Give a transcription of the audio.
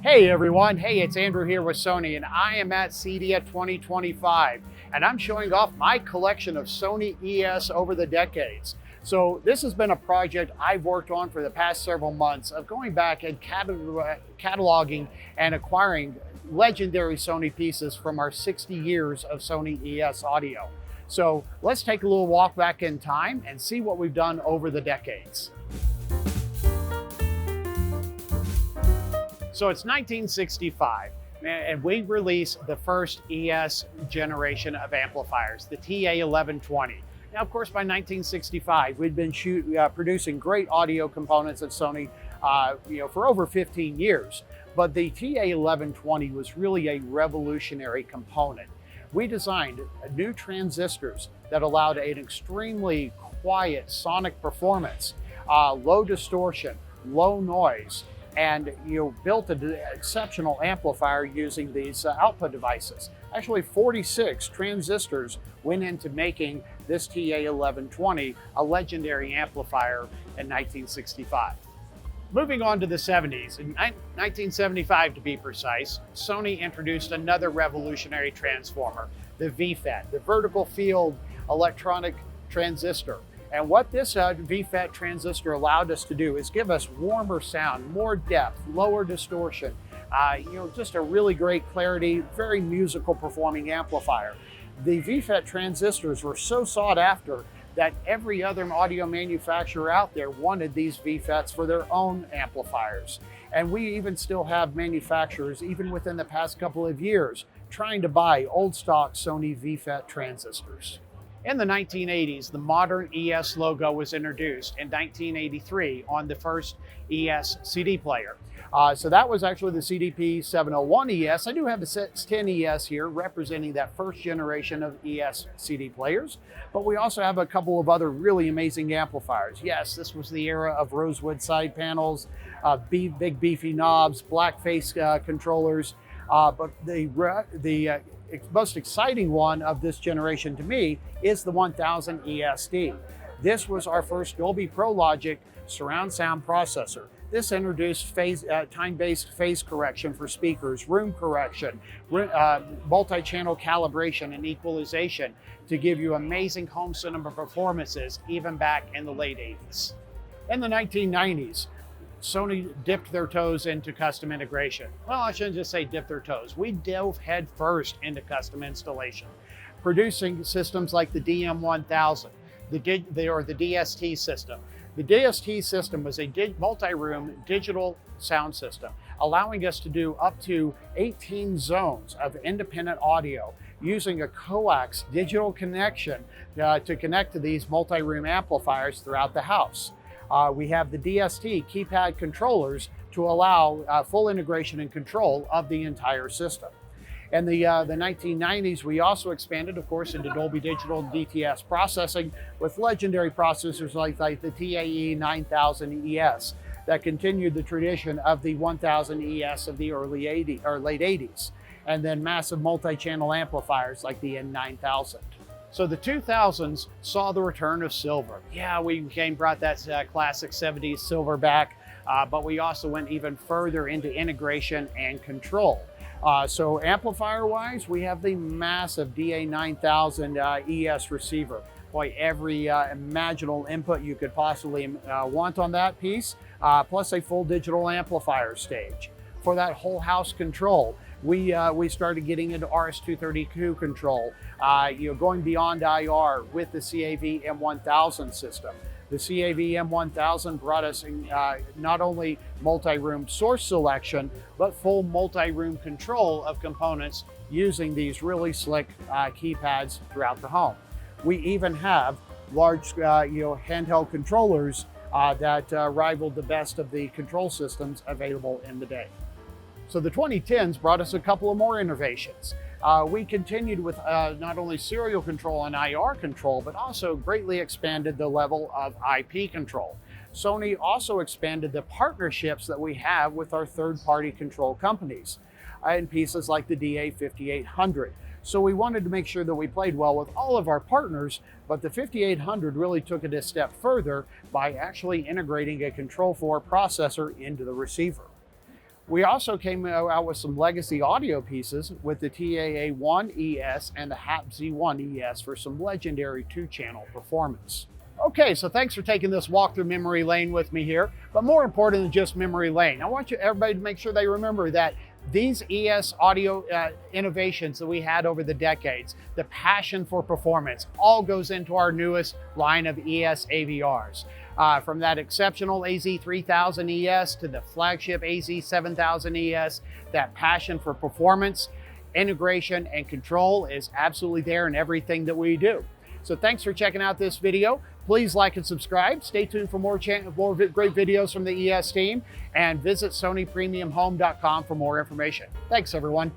Hey everyone, hey, it's Andrew here with Sony, and I am at CEDIA 2025, and I'm showing off my collection of Sony ES over the decades. So this has been a project I've worked on for the past several months of going back and cataloging and acquiring legendary Sony pieces from our 60 years of Sony ES audio. So let's take a little walk back in time and see what we've done over the decades. So it's 1965, and we released the first ES generation of amplifiers, the TA1120. Now, of course, by 1965, we'd been producing great audio components at Sony, for over 15 years. But the TA1120 was really a revolutionary component. We designed new transistors that allowed an extremely quiet sonic performance, low distortion, low noise, and built an exceptional amplifier using these output devices. Actually, 46 transistors went into making this TA1120 a legendary amplifier in 1965. Moving on to the 70s, in 1975 to be precise, Sony introduced another revolutionary transformer, the V-FET, the vertical field electronic transistor. And what this V-FET transistor allowed us to do is give us warmer sound, more depth, lower distortion, just a really great clarity, very musical performing amplifier. The V-FET transistors were so sought after that every other audio manufacturer out there wanted these V-FETs for their own amplifiers. And we even still have manufacturers, even within the past couple of years, trying to buy old stock Sony V-FET transistors. In the 1980s, the modern ES logo was introduced in 1983 on the first ES CD player. So that was actually the CDP 701 ES. I do have the 10 ES here representing that first generation of ES CD players, but we also have a couple of other really amazing amplifiers. Yes, this was the era of rosewood side panels, big beefy knobs, black face controllers, but the most exciting one of this generation to me is the 1000 ESD. This was our first Dolby Pro Logic surround sound processor. This introduced time-based phase correction for speakers, room correction, multi-channel calibration and equalization to give you amazing home cinema performances even back in the late 80s. In the 1990s, Sony dipped their toes into custom integration. Well, I shouldn't just say dip their toes. We dove headfirst into custom installation, producing systems like the DM1000, the DST system. The DST system was a multi-room digital sound system, allowing us to do up to 18 zones of independent audio using a coax digital connection to connect to these multi-room amplifiers throughout the house. We have the DST keypad controllers to allow full integration and control of the entire system. In the 1990s, we also expanded, of course, into Dolby Digital and DTS processing with legendary processors like the TAE 9000 ES that continued the tradition of the 1000 ES of the late 80s, and then massive multi-channel amplifiers like the N9000. So the 2000s saw the return of silver. Yeah, we brought that classic 70s silver back, but we also went even further into integration and control. So amplifier-wise, we have the massive DA9000 ES receiver. Boy, every imaginable input you could possibly want on that piece, plus a full digital amplifier stage. For that whole house control, we started getting into RS-232 control, going beyond IR with the CAV M1000 system. The CAV M1000 brought us not only multi-room source selection, but full multi-room control of components using these really slick keypads throughout the home. We even have large handheld controllers that rivaled the best of the control systems available in the day. So the 2010s brought us a couple of more innovations. We continued with not only serial control and IR control, but also greatly expanded the level of IP control. Sony also expanded the partnerships that we have with our third-party control companies in pieces like the DA5800. So we wanted to make sure that we played well with all of our partners, but the 5800 really took it a step further by actually integrating a Control 4 processor into the receiver. We also came out with some legacy audio pieces with the TAA1 ES and the HAP Z1 ES for some legendary 2-channel performance. Okay, so thanks for taking this walk through memory lane with me here. But more important than just memory lane, I want everybody to make sure they remember that these ES audio innovations that we had over the decades, the passion for performance, all goes into our newest line of ES AVRs. From that exceptional AZ3000 ES to the flagship AZ7000 ES, that passion for performance, integration, and control is absolutely there in everything that we do. So thanks for checking out this video. Please like and subscribe. Stay tuned for more great videos from the ES team, and visit SonyPremiumHome.com for more information. Thanks, everyone.